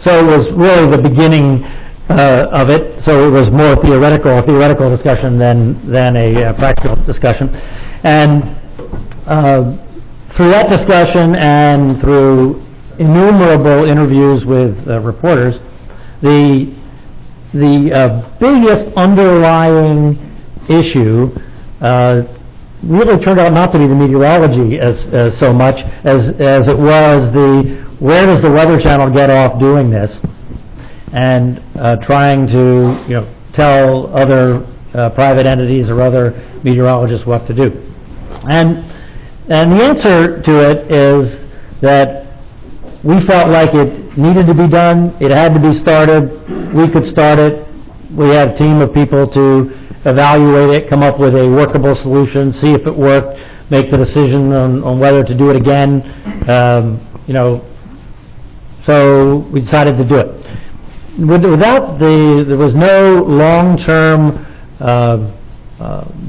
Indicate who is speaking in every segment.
Speaker 1: So it was really the beginning of it. So it was more a theoretical discussion than a practical discussion. And through that discussion and through innumerable interviews with reporters, the biggest underlying issue really turned out not to be the meteorology as so much as it was the where does the Weather Channel get off doing this, and trying to tell other private entities or other meteorologists what to do. And the answer to it is that we felt like it needed to be done, it had to be started, we could start it, we had a team of people to evaluate it, come up with a workable solution, see if it worked, make the decision on whether to do it again, so we decided to do it. There was no long-term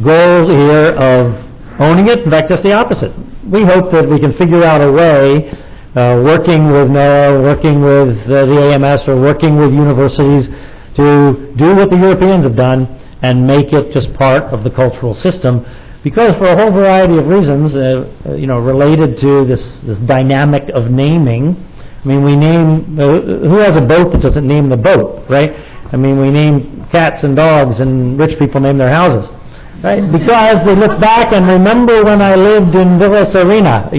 Speaker 1: goal here of owning it. In fact, just the opposite. We hope that we can figure out a way, working with NOAA, working with the AMS, or working with universities, to do what the Europeans have done and make it just part of the cultural system. Because for a whole variety of reasons, related to this dynamic of naming. I mean, we name, who has a boat that doesn't name the boat, right? I mean, we name cats and dogs, and rich people name their houses, right? Because they look back and remember when I lived in Villa Serena,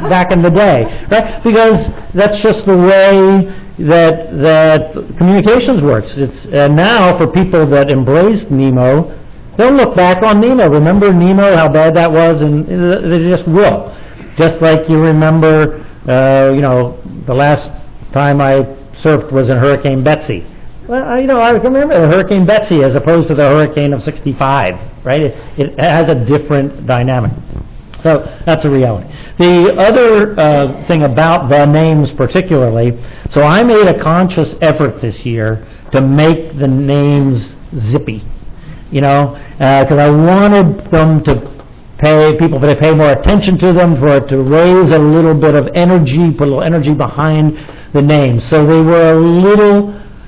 Speaker 1: back in the day, right? Because that's just the way that communications works. It's now for people that embraced Nemo, they'll look back on Nemo. Remember Nemo, how bad that was, and they just will. Just like you remember, the last time I surfed was in Hurricane Betsy. Well, I remember Hurricane Betsy as opposed to the hurricane of '65, right? It has a different dynamic. So that's a reality. The other thing about the names particularly, so I made a conscious effort this year to make the names zippy, because I wanted them to people to pay more attention to them, for it to raise a little bit of energy, put a little energy behind the names. So they were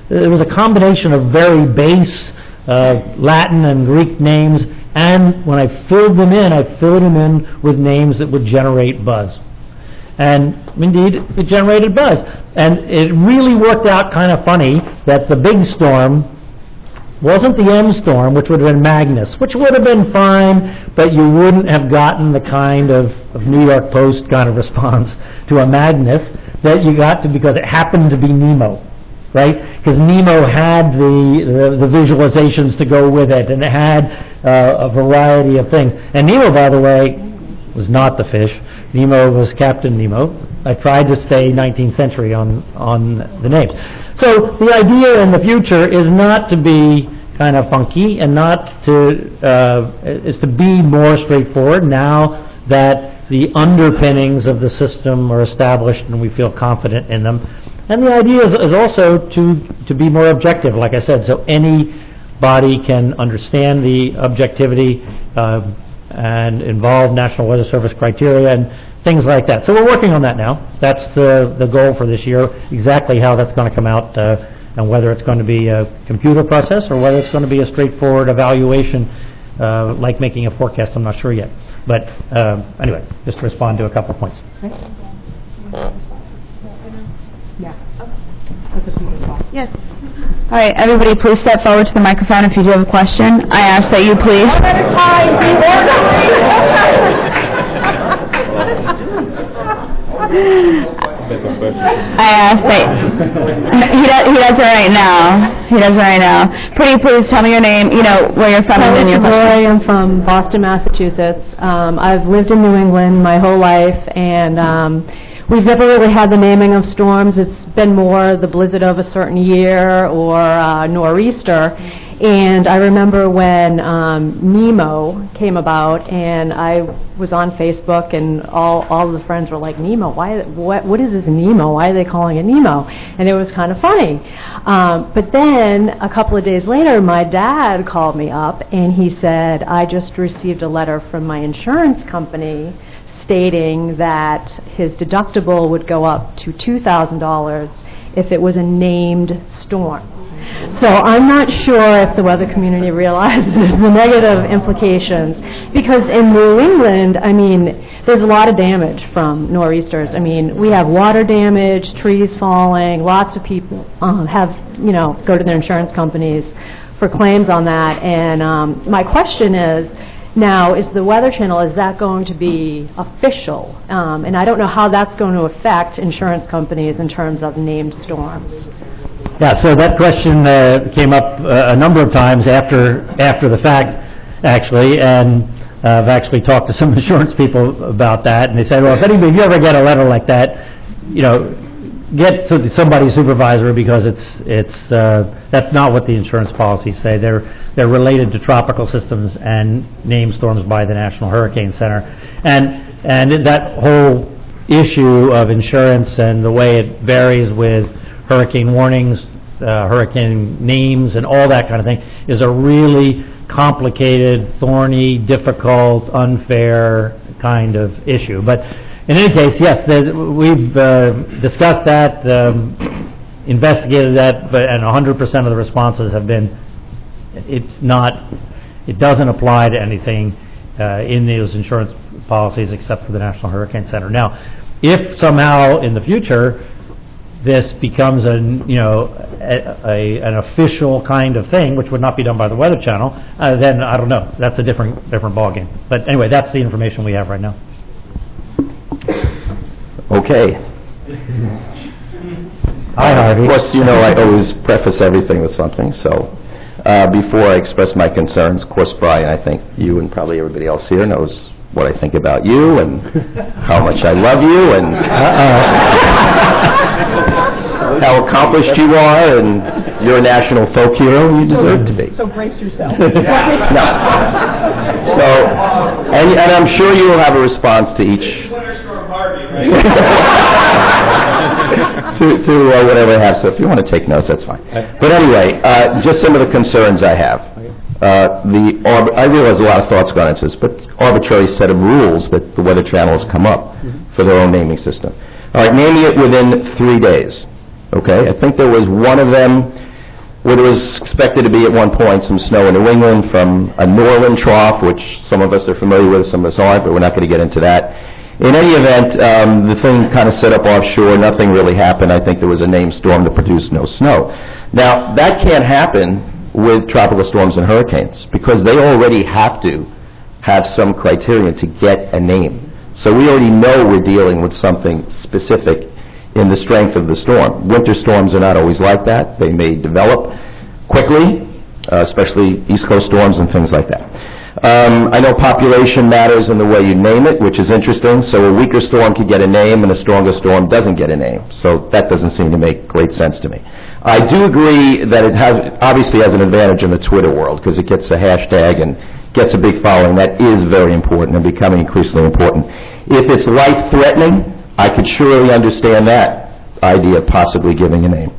Speaker 1: it was a combination of very base Latin and Greek names, and when I filled them in with names that would generate buzz. And indeed, it generated buzz. And it really worked out kind of funny that the big storm wasn't the M storm, which would have been Magnus, which would have been fine, but you wouldn't have gotten the kind of New York Post kind of response to a Magnus that you got to because it happened to be Nemo, right? Because Nemo had the visualizations to go with it, and it had a variety of things. And Nemo, by the way, was not the fish. Nemo was Captain Nemo. I tried to stay 19th century on the names. So the idea in the future is not to be kind of funky, and not to is to be more straightforward now that the underpinnings of the system are established and we feel confident in them. And the idea is also to be more objective, like I said, so anybody can understand the objectivity and involve National Weather Service criteria and things like that. So we're working on that now. That's the goal for this year. Exactly how that's going to come out, and whether it's going to be a computer process or whether it's going to be a straightforward evaluation, like making a forecast, I'm not sure yet. But anyway, just to respond to a couple of points.
Speaker 2: Yeah. Yes. All right, everybody, please step forward to the microphone if you do have a question. I ask that you please. One at a time, be orderly. I ask that he does it right now. He does it right now. Pretty please tell me your name, where you're from, and then your question.
Speaker 3: I'm from Boston, Massachusetts. I've lived in New England my whole life, and we've never really had the naming of storms. It's been more the blizzard of a certain year or nor'easter. And I remember when Nemo came about, and I was on Facebook, and all of the friends were like, Nemo, what is this Nemo? Why are they calling it Nemo? And it was kind of funny. But then a couple of days later, my dad called me up, and he said, I just received a letter from my insurance company stating that his deductible would go up to $2,000 if it was a named storm. So I'm not sure if the weather community realizes the negative implications, because in New England, I mean, there's a lot of damage from nor'easters. I mean, we have water damage, trees falling, lots of people go to their insurance companies for claims on that. And my question is, now, is the Weather Channel, is that going to be official? And I don't know how that's going to affect insurance companies in terms of named storms.
Speaker 1: Yeah, so that question came up a number of times after the fact, actually, and I've actually talked to some insurance people about that, and they said, well, if you ever get a letter like that, get to somebody's supervisor, because that's not what the insurance policies say. They're related to tropical systems and named storms by the National Hurricane Center, and that whole issue of insurance and the way it varies with hurricane warnings, hurricane names, and all that kind of thing is a really complicated, thorny, difficult, unfair kind of issue. But in any case, yes, we've discussed that, investigated that, and 100% of the responses have been, it doesn't apply to anything in those insurance policies except for the National Hurricane Center. Now, if somehow in the future this becomes an official kind of thing, which would not be done by the Weather Channel, then I don't know. That's a different ballgame. But anyway, that's the information we have right now.
Speaker 4: Okay.
Speaker 1: Hi, Harvey.
Speaker 4: Of course, I always preface everything with something, so before I express my concerns, of course, Brian, I think you and probably everybody else here knows what I think about you and how much I love you and how accomplished you are, and you're a national folk hero, and you deserve to be.
Speaker 5: So brace yourself.
Speaker 4: No. So, and I'm sure you will have a response to each. to whatever I have. So if you want to take notes, that's fine. But anyway, just some of the concerns I have. I realize a lot of thoughts gone into this, but arbitrary set of rules that the Weather Channel has come up for their own naming system. All right, naming it within 3 days. Okay, I think there was one of them where there was expected to be at one point some snow in New England from a northern trough, which some of us are familiar with, some of us aren't, but we're not going to get into that. In any event, the thing kind of set up offshore. Nothing really happened. I think there was a named storm that produced no snow. Now, that can't happen with tropical storms and hurricanes, because they already have to have some criterion to get a name. So we already know we're dealing with something specific in the strength of the storm. Winter storms are not always like that. They may develop quickly, especially East Coast storms and things like that. I know population matters in the way you name it, which is interesting. So a weaker storm could get a name and a stronger storm doesn't get a name. So that doesn't seem to make great sense to me. I do agree that it obviously has an advantage in the Twitter world, because it gets a hashtag and gets a big following. That is very important and becoming increasingly important. If it's life-threatening, I could surely understand that idea of possibly giving a name.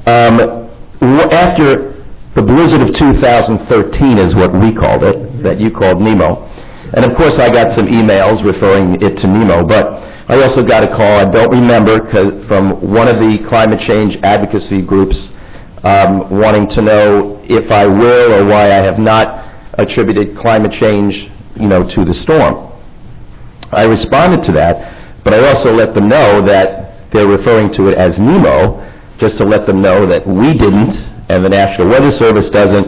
Speaker 4: After the blizzard of 2013 is what we called it, that you called Nemo. And of course I got some emails referring it to Nemo, but I also got a call, I don't remember, from one of the climate change advocacy groups wanting to know if I will or why I have not attributed climate change, to the storm. I responded to that, but I also let them know that they're referring to it as Nemo, just to let them know that we didn't, and the National Weather Service doesn't,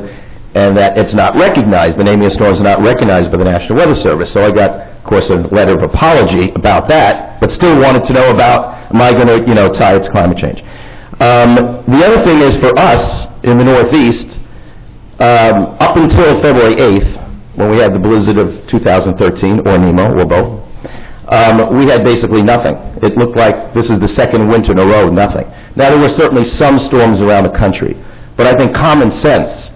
Speaker 4: and that it's not recognized. The naming of storms is not recognized by the National Weather Service. So I got, of course, a letter of apology about that, but still wanted to know about, am I going to, tie it to climate change? The other thing is, for us in the Northeast, up until February 8th, when we had the blizzard of 2013, or Nemo, or both, we had basically nothing. It looked like this is the second winter in a row, nothing. Now, there were certainly some storms around the country, but I think common sense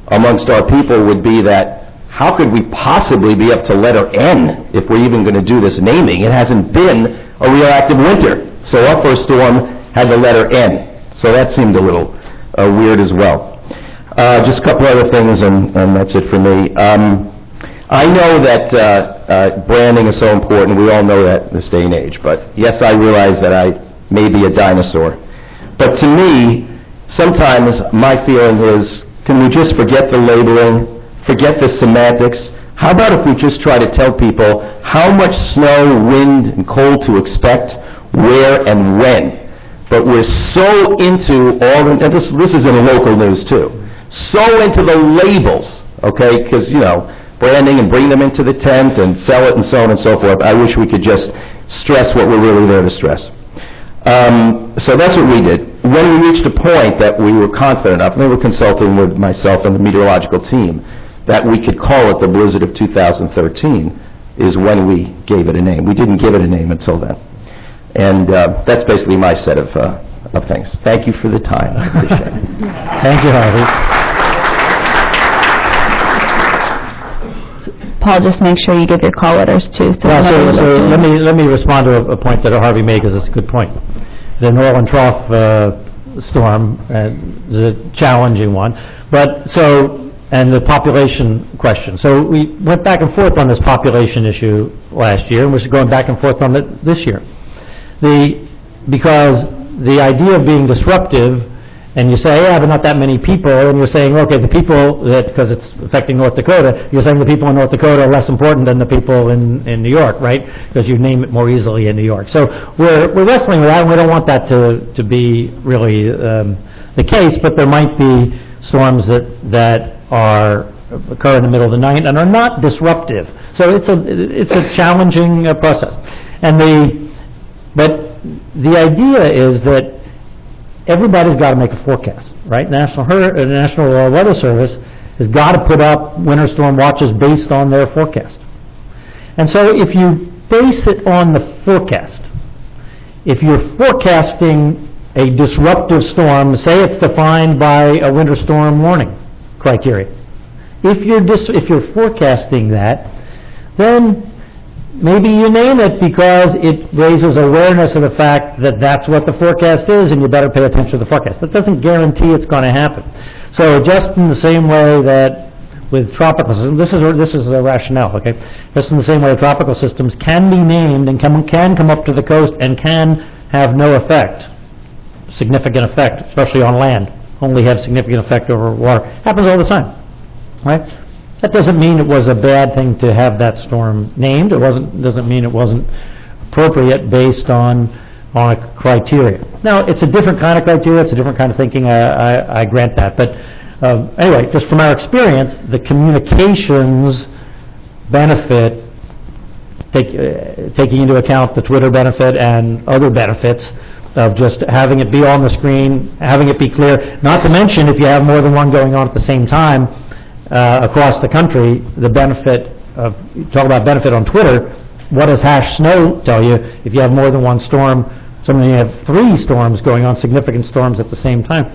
Speaker 4: amongst our people would be that how could we possibly be up to letter N if we're even going to do this naming? It hasn't been a real active winter. So our first storm had the letter N. So that seemed a little weird as well. Just a couple other things, and that's it for me. I know that branding is so important. We all know that in this day and age. But yes, I realize that I may be a dinosaur. But to me, sometimes my feeling is, can we just forget the labeling, forget the semantics? How about if we just try to tell people how much snow, wind, and cold to expect, where, and when? But we're so into all, and this is in local news too, so into the labels, okay, because, branding and bring them into the tent and sell it and so on and so forth. I wish we could just stress what we're really there to stress. So that's what we did. When we reached a point that we were confident enough, we were consulting with myself and the meteorological team, that we could call it the blizzard of 2013, is when we gave it a name. We didn't give it a name until then. And that's basically my set of things. Thank you for the time. I appreciate it.
Speaker 1: Thank you, Harvey.
Speaker 2: Paul, just make sure you give your call letters too.
Speaker 1: So let me respond to a point that Harvey made, because it's a good point. The Norland Trough storm is a challenging one, and the population question. So we went back and forth on this population issue last year, and we're going back and forth on it this year. Because the idea of being disruptive, and you say, yeah, but not that many people, and you're saying, okay, the people because it's affecting North Dakota, you're saying the people in North Dakota are less important than the people in New York, right? Because you name it more easily in New York. So we're wrestling with that, and we don't want that to be really the case, but there might be storms that occur in the middle of the night and are not disruptive. So it's a challenging process. But the idea is that everybody's got to make a forecast, right? National Weather Service has got to put up winter storm watches based on their forecast. And so if you base it on the forecast, if you're forecasting a disruptive storm, say it's defined by a winter storm warning criteria. If you're forecasting that, then maybe you name it because it raises awareness of the fact that that's what the forecast is, and you better pay attention to the forecast. That doesn't guarantee it's going to happen. So just in the same way that with tropical systems, this is the rationale, okay? Just in the same way tropical systems can be named and can come up to the coast and can have no effect, significant effect, especially on land, only have significant effect over water. Happens all the time, right? That doesn't mean it was a bad thing to have that storm named. Doesn't mean it wasn't appropriate based on a criteria. Now, it's a different kind of criteria. It's a different kind of thinking. I grant that. But anyway, just from our experience, the communications benefit, taking into account the Twitter benefit and other benefits of just having it be on the screen, having it be clear. Not to mention, if you have more than one going on at the same time, across the country, the benefit of, talk about benefit on Twitter, what does #snow tell you? If you have more than one storm, suddenly you have 3 storms going on, significant storms at the same time.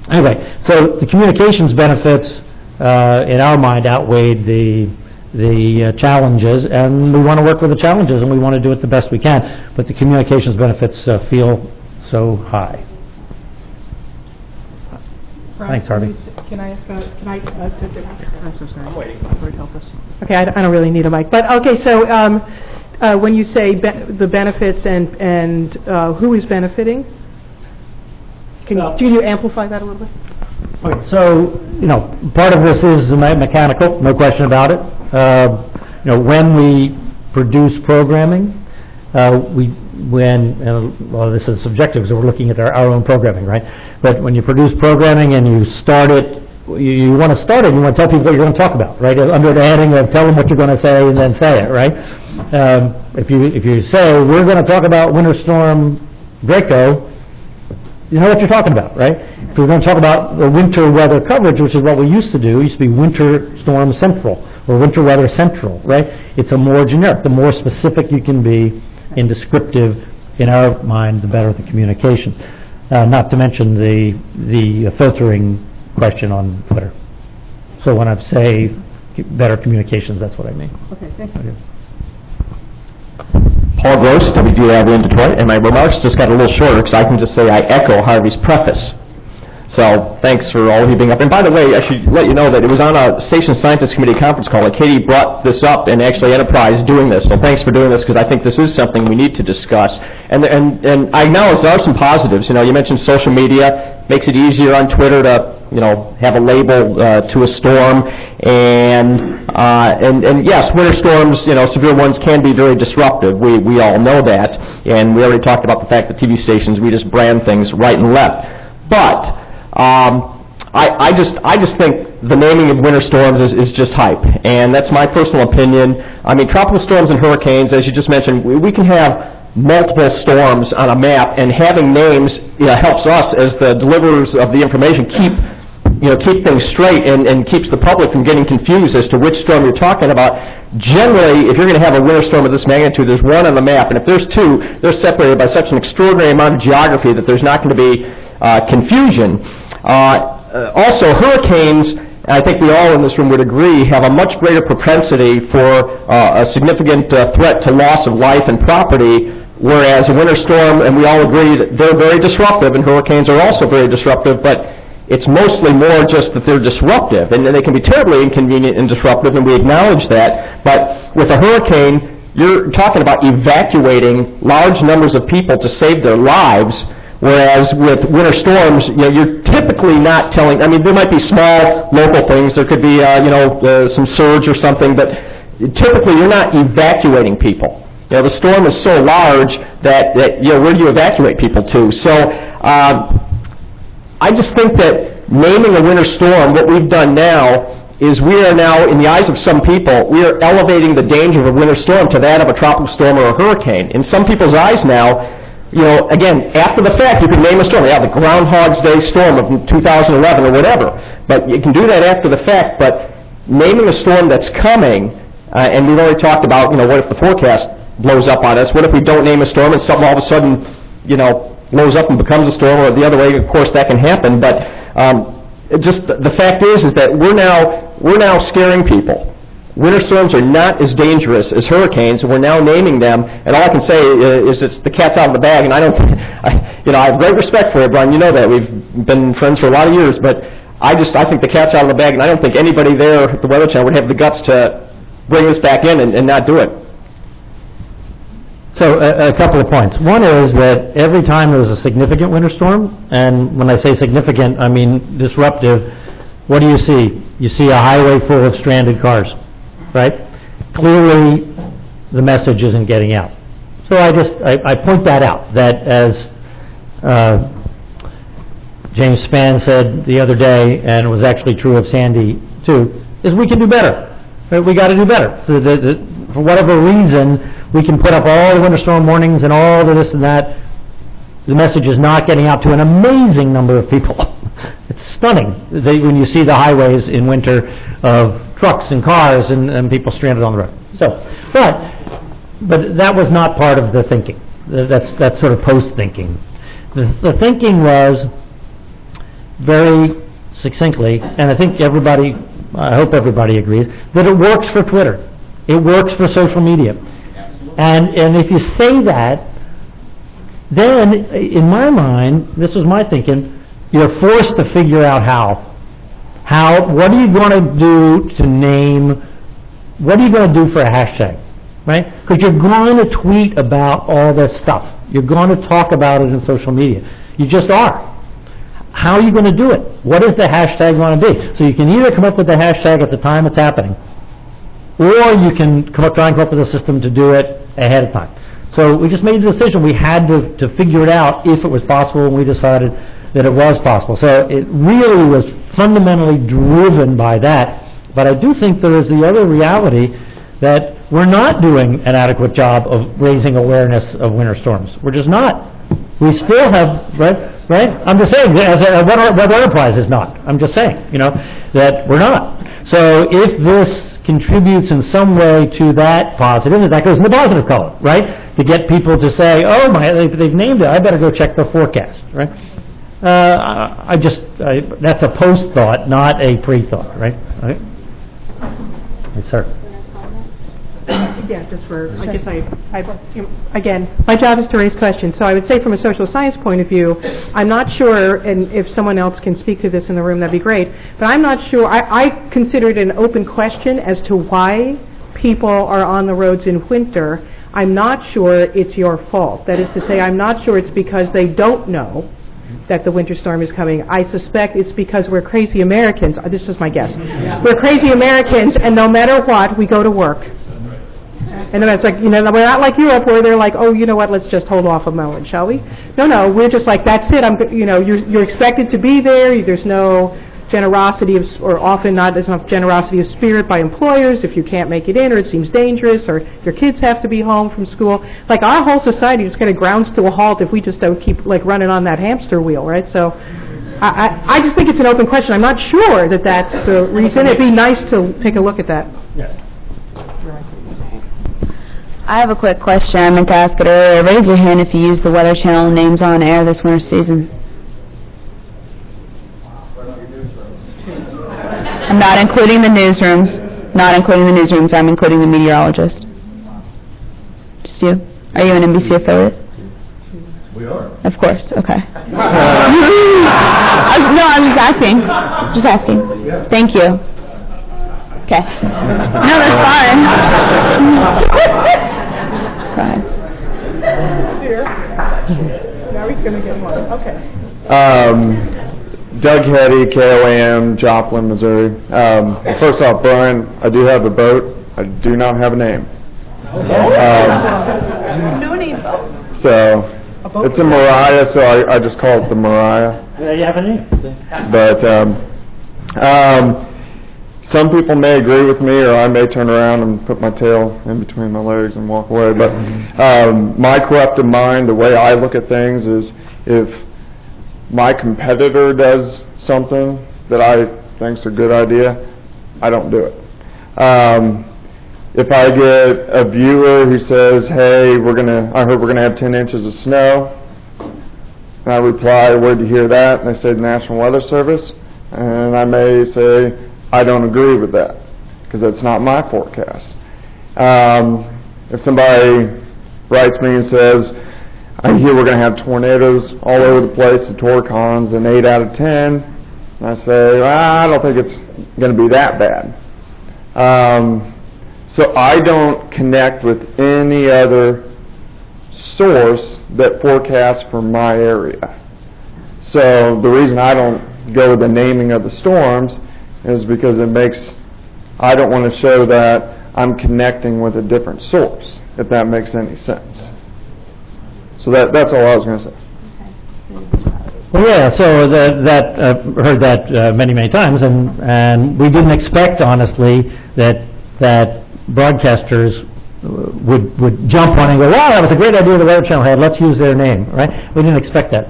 Speaker 1: Anyway, so the communications benefits, in our mind, outweighed the challenges, and we want to work with the challenges, and we want to do it the best we can, but the communications benefits feel so high. Thanks, Harvey.
Speaker 5: Can I ask I'm so sorry. I'm waiting. Lord help us. Okay, I don't really need a mic. But, okay, so when you say the benefits and who is benefiting, can you amplify that a little bit?
Speaker 1: Okay, so, part of this is mechanical, no question about it. When we produce programming, this is subjective because we're looking at our own programming, right? But when you produce programming and you start it, you want to start it, you want to tell people what you're going to talk about, right? Under the heading of tell them what you're going to say and then say it, right? If you say, we're going to talk about Winter Storm Draco, you know what you're talking about, right? If we're going to talk about the winter weather coverage, which is what we used to do, it used to be Winter Storm Central or Winter Weather Central, right? It's a more generic. The more specific you can be in descriptive, in our mind, the better the communication. Not to mention the filtering question on Twitter. So when I say better communications, that's what I mean.
Speaker 5: Okay, thank you.
Speaker 6: Paul Gross, WDAV in Detroit, and my remarks just got a little shorter because I can just say I echo Harvey's preface. So thanks for all of you being up. And by the way, I should let you know that it was on a Station Scientist Committee conference call that Katie brought this up and actually Enterprise doing this. So thanks for doing this because I think this is something we need to discuss. And I acknowledge there are some positives. You know, you mentioned social media makes it easier on Twitter to have a label to a storm, and yes, winter storms, severe ones can be very disruptive. We all know that, and we already talked about the fact that TV stations, we just brand things right and left. But I just think the naming of winter storms is just hype, and that's my personal opinion. I mean, tropical storms and hurricanes, as you just mentioned, we can have multiple storms on a map, and having names helps us as the deliverers of the information keep things straight and keeps the public from getting confused as to which storm you're talking about. Generally, if you're going to have a winter storm of this magnitude, there's one on the map, and if there's two, they're separated by such an extraordinary amount of geography that there's not going to be confusion. Also, hurricanes, I think we all in this room would agree, have a much greater propensity for a significant threat to loss of life and property, whereas a winter storm, and we all agree that they're very disruptive, and hurricanes are also very disruptive, but it's mostly more just that they're disruptive, and they can be terribly inconvenient and disruptive, and we acknowledge that. But with a hurricane, you're talking about evacuating large numbers of people to save their lives, whereas with winter storms, you're typically not telling. I mean, there might be small local things. There could be, some surge or something, but typically you're not evacuating people. The storm is so large that where do you evacuate people to? So. I just think that naming a winter storm, what we've done now is we are now, in the eyes of some people, we are elevating the danger of a winter storm to that of a tropical storm or a hurricane. In some people's eyes now, again, after the fact, you can name a storm. Yeah, the Groundhog's Day storm of 2011 or whatever. But you can do that after the fact. But naming a storm that's coming, and we've already talked about, what if the forecast blows up on us? What if we don't name a storm and something all of a sudden, blows up and becomes a storm, or the other way, of course, that can happen. But just the fact is that we're now scaring people. Winter storms are not as dangerous as hurricanes, and we're now naming them. And all I can say is it's the cat's out of the bag. And I don't, I have great respect for it, Brian. You know that we've been friends for a lot of years. But I think the cat's out of the bag, and I don't think anybody there at the Weather Channel would have the guts to bring this back in and not do it.
Speaker 1: So a couple of points. One is that every time there's a significant winter storm, and when I say significant, I mean disruptive, what do you see? You see a highway full of stranded cars, right? Clearly, the message isn't getting out. So I point that out, that as James Spann said the other day, and it was actually true of Sandy too, is we can do better. Right? We got to do better. So for whatever reason, we can put up all the winter storm warnings and all the this and that. The message is not getting out to an amazing number of people. It's stunning when you see the highways in winter of trucks and cars and people stranded on the road. So, but that was not part of the thinking. That's sort of post-thinking. The thinking was very succinctly, and I think I hope everybody agrees, that it works for Twitter. It works for social media. And if you say that, then, in my mind, this was my thinking, you're forced to figure out how. What are you going to do to name, what are you going to do for a hashtag, right? Because you're going to tweet about all this stuff. You're going to talk about it in social media. You just are. How are you going to do it? What is the hashtag going to be? So you can either come up with the hashtag at the time it's happening, or you can try and come up with a system to do it ahead of time. So we just made the decision. We had to figure it out if it was possible, and we decided that it was possible. So it really was fundamentally driven by that. But I do think there is the other reality that we're not doing an adequate job of raising awareness of winter storms. We're just not. We still have, right? I'm just saying, as Weather Enterprise is not. I'm just saying, that we're not. So if this contributes in some way to that positive, that goes in the positive column, right? To get people to say, oh, they've named it, I better go check the forecast, right? That's a post-thought, not a pre-thought, right? Okay. Yes, sir.
Speaker 5: Yeah, just for, I guess again, my job is to raise questions. So I would say from a social science point of view, I'm not sure, and if someone else can speak to this in the room, that'd be great, but I'm not sure, I consider it an open question as to why people are on the roads in winter. I'm not sure it's your fault. That is to say, I'm not sure it's because they don't know that the winter storm is coming. I suspect it's because we're crazy Americans. This is my guess. We're crazy Americans, and no matter what, we go to work. And then it's like, we're not like Europe where they're like, oh, you know what, let's just hold off a moment, shall we? No, we're just like, that's it. You're expected to be there. There's no generosity or often not enough generosity of spirit by employers if you can't make it in, or it seems dangerous, or your kids have to be home from school. Like, our whole society just kind of grounds to a halt if we just don't keep running on that hamster wheel, right? So I just think it's an open question. I'm not sure that that's the reason. It'd be nice to take a look at that.
Speaker 1: Yes.
Speaker 2: I have a quick question. I meant to ask it earlier. Raise your hand if you use the Weather Channel names on air this winter season. I'm not including the newsrooms. Not including the newsrooms. I'm including the meteorologist. Just you? Are you an NBC affiliate?
Speaker 4: We are.
Speaker 2: Of course. Okay. No, I'm just asking. Just asking. Thank you. Okay. No, that's fine. Fine.
Speaker 5: Now he's going to get one. Okay.
Speaker 7: Doug Hetty, KOAM, Joplin, Missouri. First off, Brian, I do have a boat. I do not have a name.
Speaker 5: No name.
Speaker 7: So, it's a Mariah, so I just call it the Mariah.
Speaker 1: Yeah, you have a name.
Speaker 7: But some people may agree with me, or I may turn around and put my tail in between my legs and walk away. But my corrupted mind, the way I look at things is, if my competitor does something that I think's a good idea, I don't do it. If I get a viewer who says, hey, I heard we're gonna have 10 inches of snow, and I reply, where'd you hear that? And they say the National Weather Service, and I may say, I don't agree with that, because that's not my forecast. If somebody writes me and says, I hear we're going to have tornadoes all over the place, the Torcon's an 8 out of 10. And I say, well, I don't think it's going to be that bad. So I don't connect with any other source that forecasts for my area. So the reason I don't go with the naming of the storms is because I don't want to show that I'm connecting with a different source, if that makes any sense. So that's all I was going to say.
Speaker 1: Well, yeah, so I've heard that many times, and we didn't expect, honestly, that broadcasters would jump on and go, wow, that was a great idea the Weather Channel had, let's use their name, right? We didn't expect that.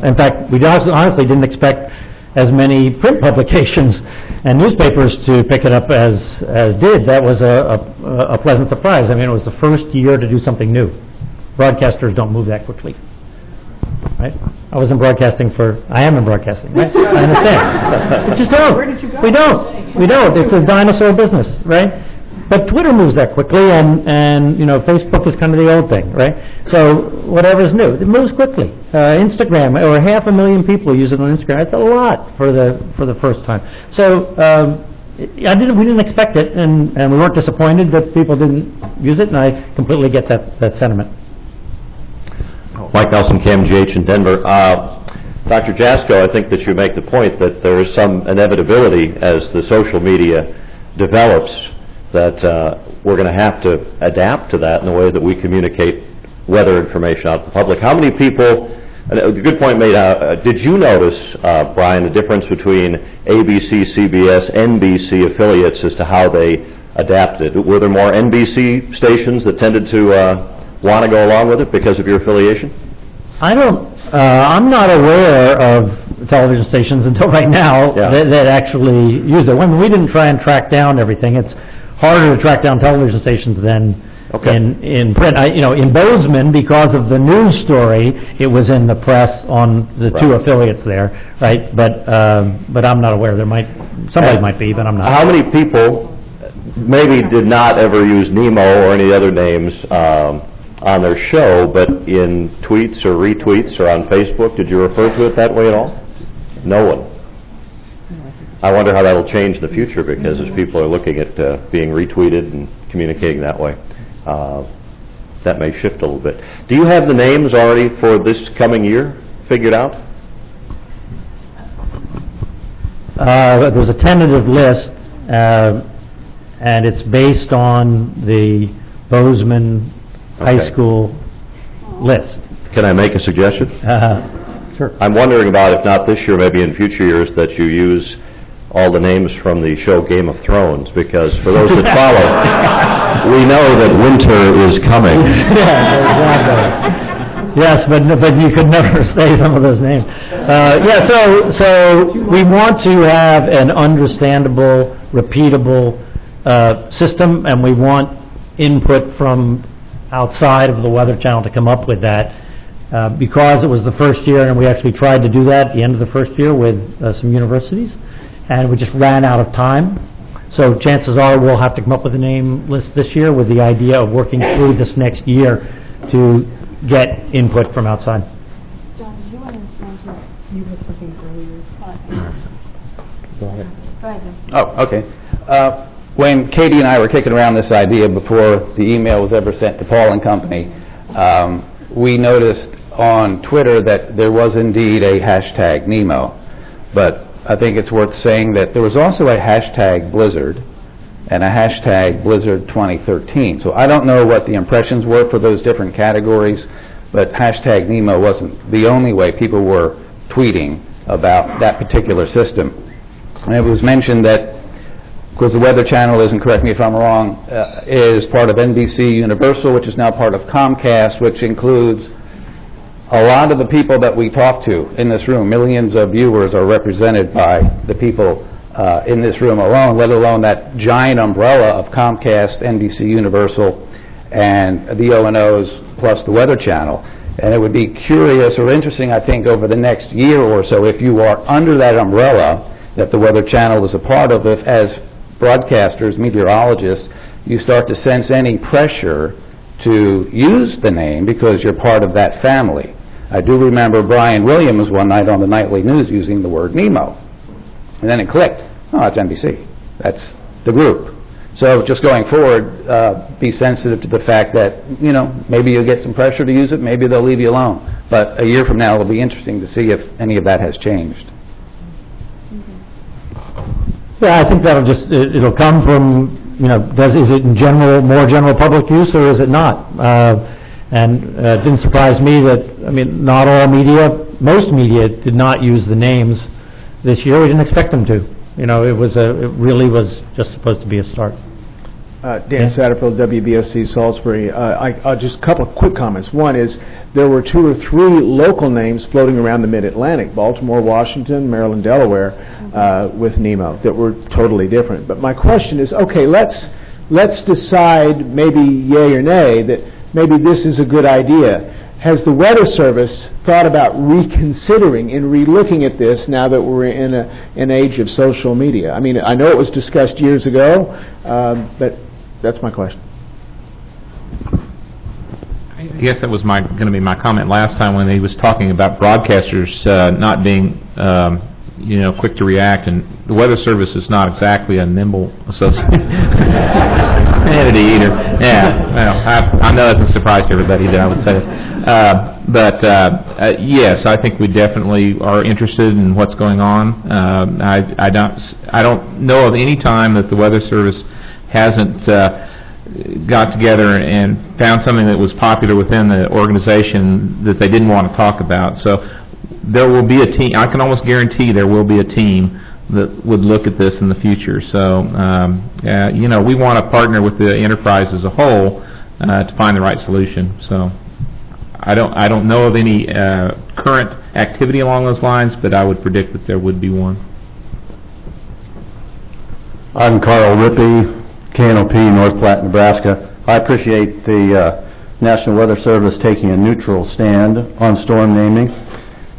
Speaker 1: In fact, we honestly didn't expect as many print publications and newspapers to pick it up as did. That was a pleasant surprise. I mean, it was the first year to do something new. Broadcasters don't move that quickly, right? I am in broadcasting, right? I understand. We just don't.
Speaker 5: Where did you go?
Speaker 1: We don't. It's a dinosaur business, right? But Twitter moves that quickly, and Facebook is kind of the old thing, right? So whatever's new, it moves quickly. Instagram, over 500,000 people use it on Instagram. That's a lot for the first time. So we didn't expect it, and we weren't disappointed that people didn't use it, and I completely get that sentiment.
Speaker 4: Mike Nelson, KMGH in Denver. Dr. Jasko, I think that you make the point that there is some inevitability as the social media develops that we're going to have to adapt to that in the way that we communicate weather information out to the public. How many people, and a good point made, did you notice, Brian, the difference between ABC, CBS, NBC affiliates as to how they adapted? Were there more NBC stations that tended to want to go along with it because of your affiliation?
Speaker 1: I'm not aware of television stations until right now that actually use it. When we didn't try and track down everything, it's harder to track down television stations than in print. In Bozeman, because of the news story, it was in the press on the two affiliates there, right? But I'm not aware. Somebody might be, but I'm not.
Speaker 4: How many people
Speaker 8: maybe did not ever use Nemo or any other names on their show, but in tweets or retweets or on Facebook, did you refer to it that way at all? No one. I wonder how that'll change in the future, because as people are looking at being retweeted and communicating that way, that may shift a little bit. Do you have the names already for this coming year figured out?
Speaker 1: There's a tentative list, and it's based on the Bozeman High School list.
Speaker 8: Can I make a suggestion?
Speaker 1: Sure.
Speaker 8: I'm wondering about, if not this year, maybe in future years, that you use all the names from the show Game of Thrones, because for those that follow, we know that winter is coming.
Speaker 1: Yeah, exactly. Yes, but you could never say some of those names. So we want to have an understandable, repeatable system, and we want input from outside of the Weather Channel to come up with that. Because it was the first year, and we actually tried to do that at the end of the first year with some universities, and we just ran out of time. So chances are we'll have to come up with a name list this year, with the idea of working through this next year to get input from outside.
Speaker 2: John, did you want to respond to it?
Speaker 5: You had something earlier.
Speaker 1: Go ahead.
Speaker 2: Go ahead, Jim.
Speaker 9: Oh, okay. When Katie and I were kicking around this idea before the email was ever sent to Paul and Company, we noticed on Twitter that there was indeed a hashtag Nemo, but I think it's worth saying that there was also a hashtag Blizzard and a hashtag Blizzard 2013. So I don't know what the impressions were for those different categories, but hashtag Nemo wasn't the only way people were tweeting about that particular system. And it was mentioned that, because the Weather Channel is, and correct me if I'm wrong, is part of NBC Universal, which is now part of Comcast, which includes a lot of the people that we talk to in this room. Millions of viewers are represented by the people in this room alone, let alone that giant umbrella of Comcast, NBC Universal, and the O&Os plus the Weather Channel. And it would be curious or interesting, I think, over the next year or so, if you are under that umbrella that the Weather Channel is a part of, if as broadcasters, meteorologists, you start to sense any pressure to use the name because you're part of that family. I do remember Brian Williams one night on the nightly news using the word Nemo. And then it clicked. Oh, that's NBC. That's the group. So just going forward, be sensitive to the fact that, you know, maybe you'll get some pressure to use it, maybe they'll leave you alone. But a year from now, it'll be interesting to see if any of that has changed.
Speaker 1: Yeah, I think that'll just, it'll come from, you know, is it in general, more general public use, or is it not? And it didn't surprise me that, I mean, not all media, most media did not use the names this year. We didn't expect them to. You know, it really was just supposed to be a start.
Speaker 10: Dan Satterfield, WBOC Salisbury. Just a couple of quick comments. One is there were 2 or 3 local names floating around the Mid-Atlantic, Baltimore, Washington, Maryland, Delaware, with Nemo, that were totally different. But my question is, okay, let's decide, maybe yay or nay, that maybe this is a good idea. Has the Weather Service thought about reconsidering and relooking at this now that we're in an age of social media? I mean, I know it was discussed years ago, but that's my question.
Speaker 11: I guess that was going to be my comment last time when he was talking about broadcasters not being, quick to react, and the Weather Service is not exactly a nimble entity either. Yeah, well, I know that's a surprise to everybody that I would say that. Yes, I think we definitely are interested in what's going on. I don't know of any time that the Weather Service hasn't got together and found something that was popular within the organization that they didn't want to talk about. So there will be a team. I can almost guarantee there will be a team that would look at this in the future. So, we want to partner with the enterprise as a whole to find the right solution. So, I don't know of any current activity along those lines, but I would predict that there would be one.
Speaker 12: I'm Carl Rippey, KNOP, North Platte, Nebraska. I appreciate the National Weather Service taking a neutral stand on storm naming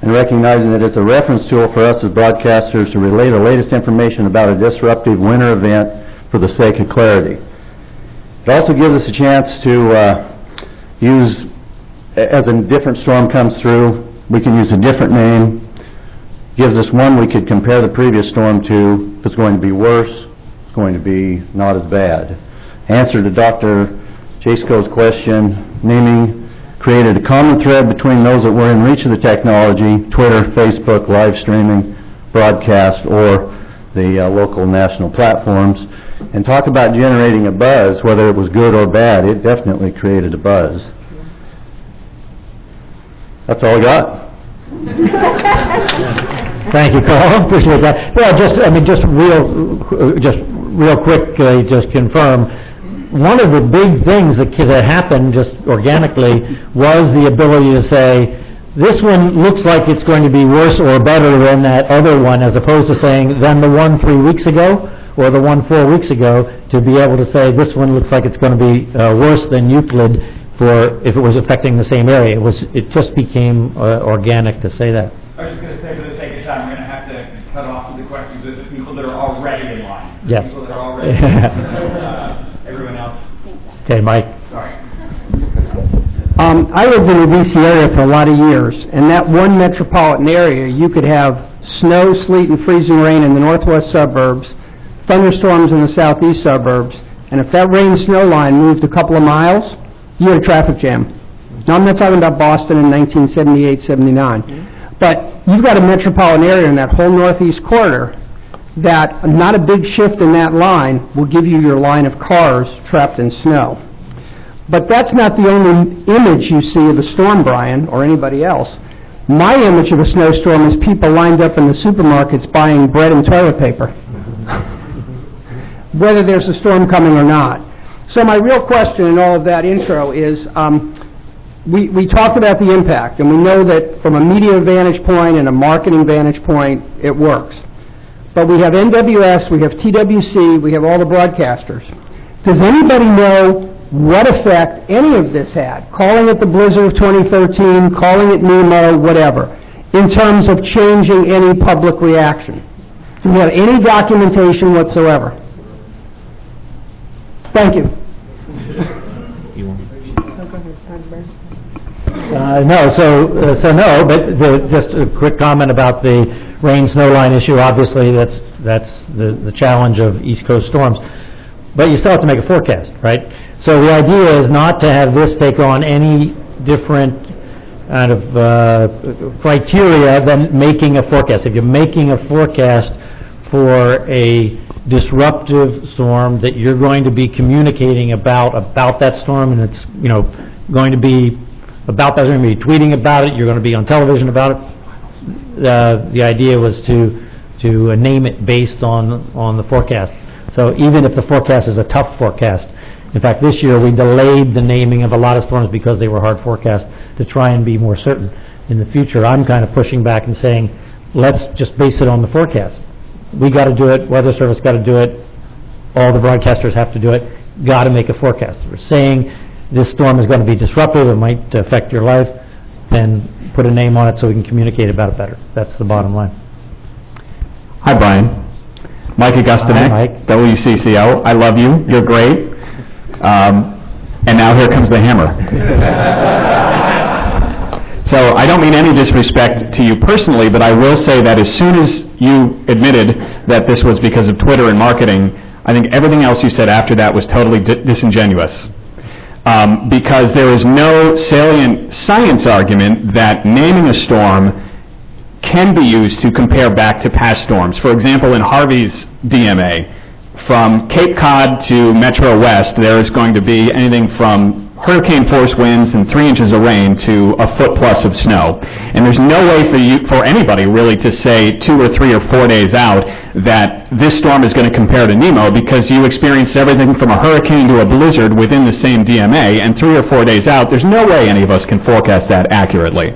Speaker 12: and recognizing that it's a reference tool for us as broadcasters to relay the latest information about a disruptive winter event for the sake of clarity. It also gives us a chance to use, as a different storm comes through, we can use a different name. Gives us one we could compare the previous storm to. If it's going to be worse, it's going to be not as bad. Answer to Dr. Jasko's question, naming created a common thread between those that were in reach of the technology, Twitter, Facebook, live streaming, broadcast, or the local national platforms, and talk about generating a buzz, whether it was good or bad. It definitely created a buzz. That's all I got.
Speaker 1: Thank you, Carl. Appreciate that. Well, just real quickly, just confirm, one of the big things that happened just organically was the ability to say, this one looks like it's going to be worse or better than that other one, as opposed to saying, than the one 3 weeks ago or the one 4 weeks ago, to be able to say, this one looks like it's going to be worse than Euclid for if it was affecting the same area. It just became organic to say that.
Speaker 13: I was just going to say, for the sake of time, we're going to have to cut off the questions of the people that are already in line.
Speaker 1: Yes.
Speaker 13: People that are already everyone else.
Speaker 1: Okay, Mike.
Speaker 13: Sorry.
Speaker 14: I lived in the D.C. area for a lot of years, and that one metropolitan area, you could have snow, sleet, and freezing rain in the northwest suburbs, thunderstorms in the southeast suburbs, and if that rain-snow line moved a couple of miles, you had a traffic jam. Now, I'm not talking about Boston in 1978, 79, but you've got a metropolitan area in that whole northeast corridor that not a big shift in that line will give you your line of cars trapped in snow. But that's not the only image you see of a storm, Brian, or anybody else. My image of a snowstorm is people lined up in the supermarkets buying bread and toilet paper, whether there's a storm coming or not. So my real question in all of that intro is, we talked about the impact, and we know that from a media vantage point and a marketing vantage point, it works. But we have NWS, we have TWC, we have all the broadcasters. Does anybody know what effect any of this had, calling it the blizzard of 2013, calling it Nemo, whatever, in terms of changing any public reaction? Do we have any documentation whatsoever? Thank you.
Speaker 1: No, but just a quick comment about the rain-snow line issue. Obviously, that's the challenge of East Coast storms. But you still have to make a forecast, right? So the idea is not to have this take on any different kind of criteria than making a forecast. If you're making a forecast for a disruptive storm that you're going to be communicating about that storm, and it's going to be about that, you're going to be tweeting about it, you're going to be on television about it. The idea was to name it based on the forecast. So even if the forecast is a tough forecast, in fact, this year we delayed the naming of a lot of storms because they were hard forecasts to try and be more certain. In the future, I'm kind of pushing back and saying, let's just base it on the forecast. We got to do it, Weather Service got to do it, all the broadcasters have to do it, got to make a forecast. We're saying this storm is going to be disruptive, it might affect your life, then put a name on it so we can communicate about it better. That's the bottom line.
Speaker 15: Hi, Brian. Mike Augustinek, WCCO. I love you. You're great. And now here comes the hammer. So I don't mean any disrespect to you personally, but I will say that as soon as you admitted that this was because of Twitter and marketing, I think everything else you said after that was totally disingenuous. Because there is no salient science argument that naming a storm can be used to compare back to past storms. For example, in Harvey's DMA, from Cape Cod to Metro West, there is going to be anything from hurricane force winds and 3 inches of rain to a foot plus of snow. And there's no way for anybody really to say 2 or 3 or 4 days out that this storm is going to compare to Nemo, because you experienced everything from a hurricane to a blizzard within the same DMA, and 3 or 4 days out, there's no way any of us can forecast that accurately.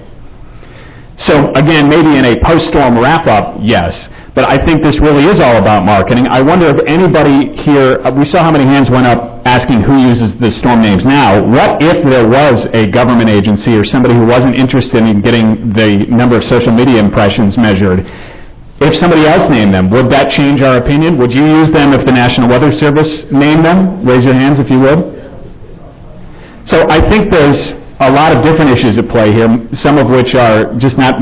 Speaker 15: So again, maybe in a post-storm wrap-up, yes, but I think this really is all about marketing. I wonder if anybody here, we saw how many hands went up asking who uses the storm names now. What if there was a government agency or somebody who wasn't interested in getting the number of social media impressions measured, if somebody else named them, would that change our opinion? Would you use them if the National Weather Service named them? Raise your hands if you would. So I think there's a lot of different issues at play here, some of which are just not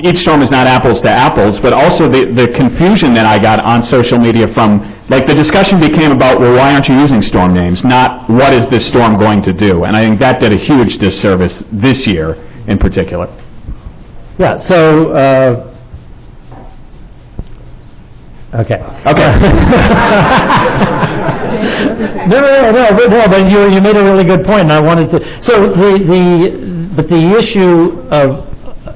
Speaker 15: each storm is not apples to apples, but also the confusion that I got on social media from, like, the discussion became about, well, why aren't you using storm names, not what is this storm going to do? And I think that did a huge disservice this year in particular.
Speaker 1: Yeah, so, okay. No, but you made a really good point, and I wanted to, so but the issue of,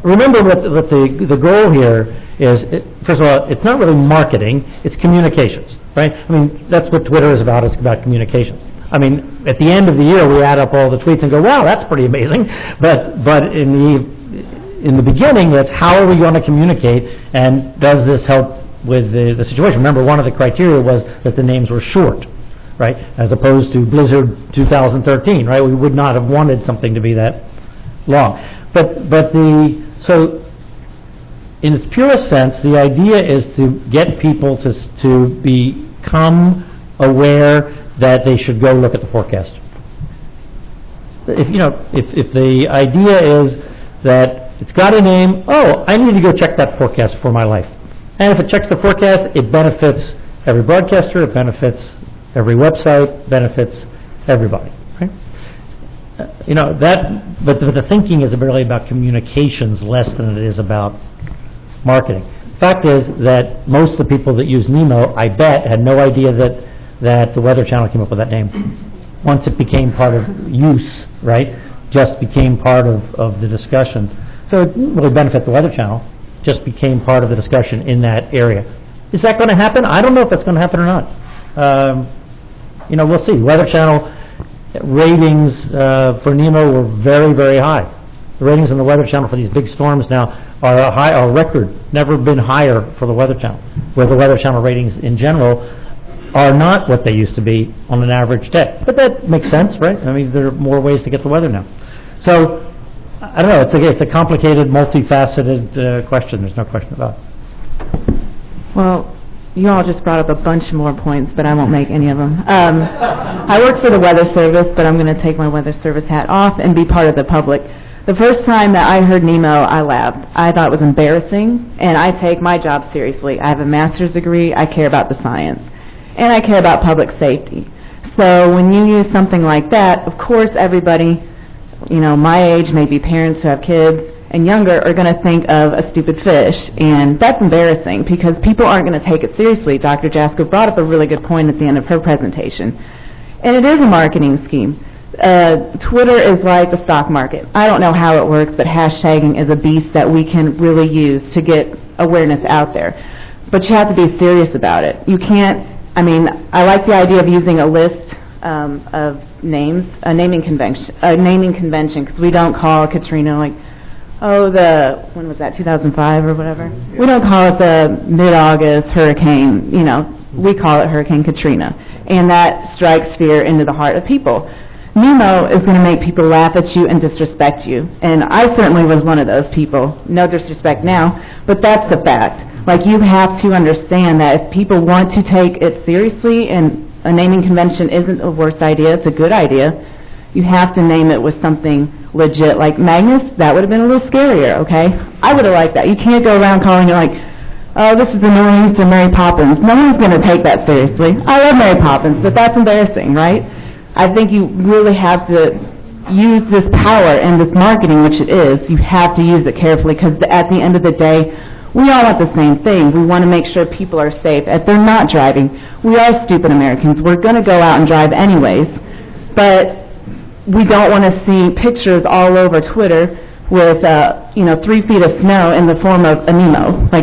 Speaker 1: remember what the goal here is, first of all, it's not really marketing, it's communications, right? I mean, that's what Twitter is about, it's about communications. I mean, at the end of the year, we add up all the tweets and go, wow, that's pretty amazing, but in the beginning, it's how are we going to communicate, and does this help with the situation? Remember, one of the criteria was that the names were short, right, as opposed to Blizzard 2013, right? We would not have wanted something to be that long. So in its purest sense, the idea is to get people to become aware that they should go look at the forecast. If the idea is that it's got a name, oh, I need to go check that forecast for my life. And if it checks the forecast, it benefits every broadcaster, it benefits every website, benefits everybody, right? But the thinking is really about communications less than it is about marketing. The fact is that most of the people that use Nemo, I bet, had no idea that the Weather Channel came up with that name. Once it became part of use, right, just became part of the discussion. So it didn't really benefit the Weather Channel, just became part of the discussion in that area. Is that going to happen? I don't know if that's going to happen or not. We'll see. Weather Channel ratings for Nemo were very, very high. The ratings on the Weather Channel for these big storms now are record, never been higher for the Weather Channel, where the Weather Channel ratings in general are not what they used to be on an average day. But that makes sense, right? I mean, there are more ways to get the weather now. So, I don't know, it's a complicated, multifaceted question, there's no question about it.
Speaker 3: Well, you all just brought up a bunch more points, but I won't make any of them. I work for the Weather Service, but I'm going to take my Weather Service hat off and be part of the public. The first time that I heard Nemo, I laughed. I thought it was embarrassing, and I take my job seriously. I have a master's degree, I care about the science, and I care about public safety. So when you use something like that, of course everybody, my age, maybe parents who have kids, and younger are going to think of a stupid fish, and that's embarrassing because people aren't going to take it seriously. Dr. Jasko brought up a really good point at the end of her presentation, and it is a marketing scheme. Twitter is like the stock market. I don't know how it works, but hashtagging is a beast that we can really use to get awareness out there. But you have to be serious about it. You can't, I like the idea of using a list of names, a naming convention, because we don't call Katrina when was that, 2005 or whatever? We don't call it the mid-August hurricane, we call it Hurricane Katrina. And that strikes fear into the heart of people. Nemo is going to make people laugh at you and disrespect you. And I certainly was one of those people. No disrespect now, but that's the fact. You have to understand that if people want to take it seriously, and a naming convention isn't a worst idea, it's a good idea, you have to name it with something legit. Like Magnus, that would have been a little scarier, okay? I would have liked that. You can't go around calling it oh, this is the Mona Lisa Mary Poppins. No one's going to take that seriously. I love Mary Poppins, but that's embarrassing, right? I think you really have to use this power and this marketing, which it is. You have to use it carefully because at the end of the day, we all want the same thing. We want to make sure people are safe. If they're not driving, we are stupid Americans. We're going to go out and drive anyways. But we don't want to see pictures all over Twitter with 3 feet of snow in the form of a Nemo. I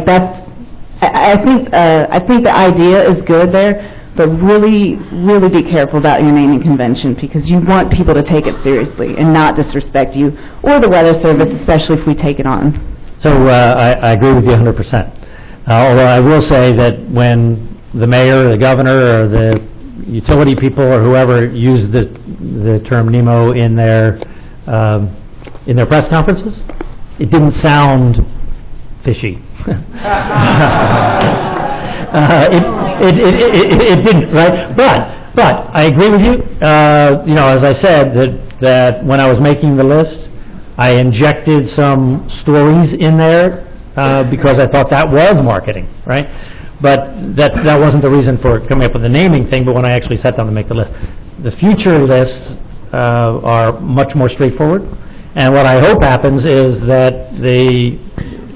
Speaker 3: think the idea is good there, but really, really be careful about your naming convention because you want people to take it seriously and not disrespect you or the Weather Service, especially if we take it on.
Speaker 1: So I agree with you 100%. Although I will say that when the mayor, the governor, or the utility people or whoever use the term Nemo in their press conferences, it didn't sound fishy. It didn't, right? But I agree with you. You know, as I said, that when I was making the list, I injected some stories in there because I thought that was marketing, right? But that wasn't the reason for coming up with the naming thing, but when I actually sat down to make the list. The future lists are much more straightforward, and what I hope happens is that the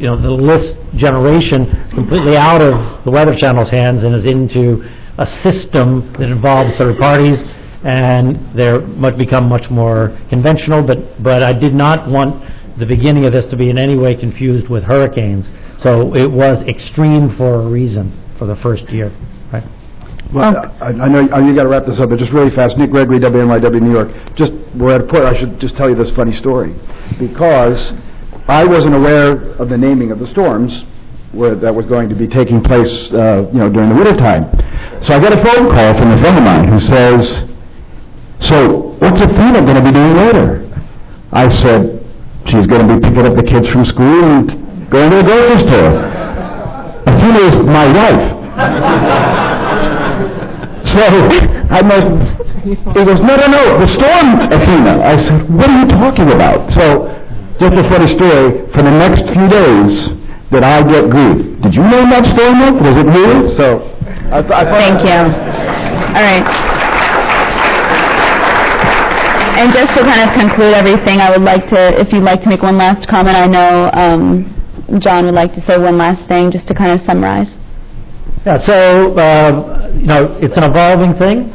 Speaker 1: list generation is completely out of the Weather Channel's hands and is into a system that involves third parties, and they're become much more conventional, but I did not want the beginning of this to be in any way confused with hurricanes. So it was extreme for a reason for the first year, right?
Speaker 10: Well, I know you got to wrap this up, but just really fast. Nick Gregory, WNYW, New York. Just, we're at a point, I should just tell you this funny story, because I wasn't aware of the naming of the storms that was going to be taking place, during the wintertime. So I got a phone call from a friend of mine who says, "So what's Athena going to be doing later?" I said, "She's going to be picking up the kids from school and going to the grocery store. Athena is my wife." So I'm like, he goes, no, the storm, Athena. I said, "What are you talking about?" So just a funny story, for the next few days that I get grief. Did you name that storm yet? Was it you? So I
Speaker 2: Thank you. All right. And just to kind of conclude everything, I would like to, if you'd like to make one last comment, I know John would like to say one last thing, just to kind of summarize.
Speaker 1: Yeah, so, it's an evolving thing.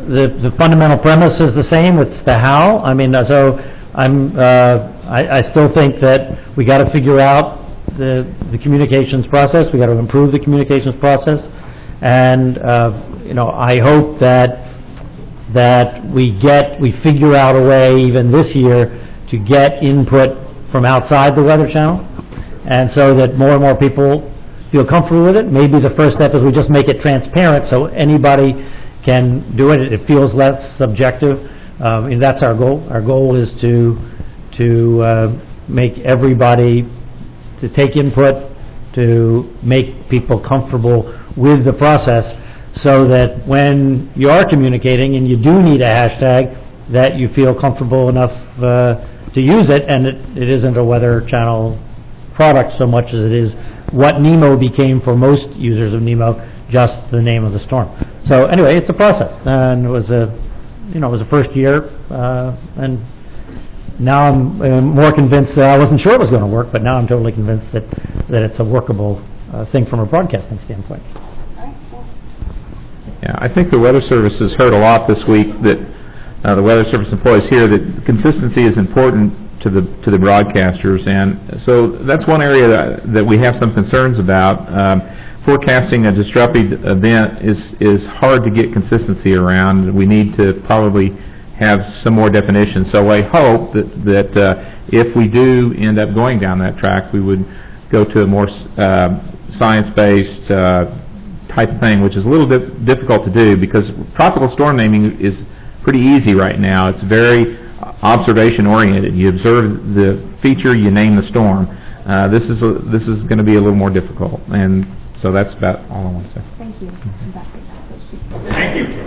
Speaker 1: The fundamental premise is the same, it's the how. I mean, so I still think that we got to figure out the communications process, we got to improve the communications process, and, I hope that we figure out a way, even this year, to get input from outside the Weather Channel, and so that more and more people feel comfortable with it. Maybe the first step is we just make it transparent so anybody can do it. It feels less subjective, and that's our goal. Our goal is to make everybody, to take input, to make people comfortable with the process, so that when you are communicating and you do need a hashtag, that you feel comfortable enough to use it, and it isn't a Weather Channel product so much as it is what NEMO became for most users of NEMO, just the name of the storm. So anyway, it's a process, and it was a first year, and now I'm more convinced that I wasn't sure it was going to work, but now I'm totally convinced that it's a workable thing from a broadcasting standpoint.
Speaker 11: Yeah, I think the Weather Service has heard a lot this week that the Weather Service employees here that consistency is important to the broadcasters, and so that's one area that we have some concerns about. Forecasting a disruptive event is hard to get consistency around. We need to probably have some more definition. So I hope that if we do end up going down that track, we would go to a more science-based type of thing, which is a little bit difficult to do because tropical storm naming is pretty easy right now. It's very observation-oriented. You observe the feature, you name the storm. This is going to be a little more difficult, and so that's about all I want to say.
Speaker 2: Thank you.
Speaker 13: Thank you.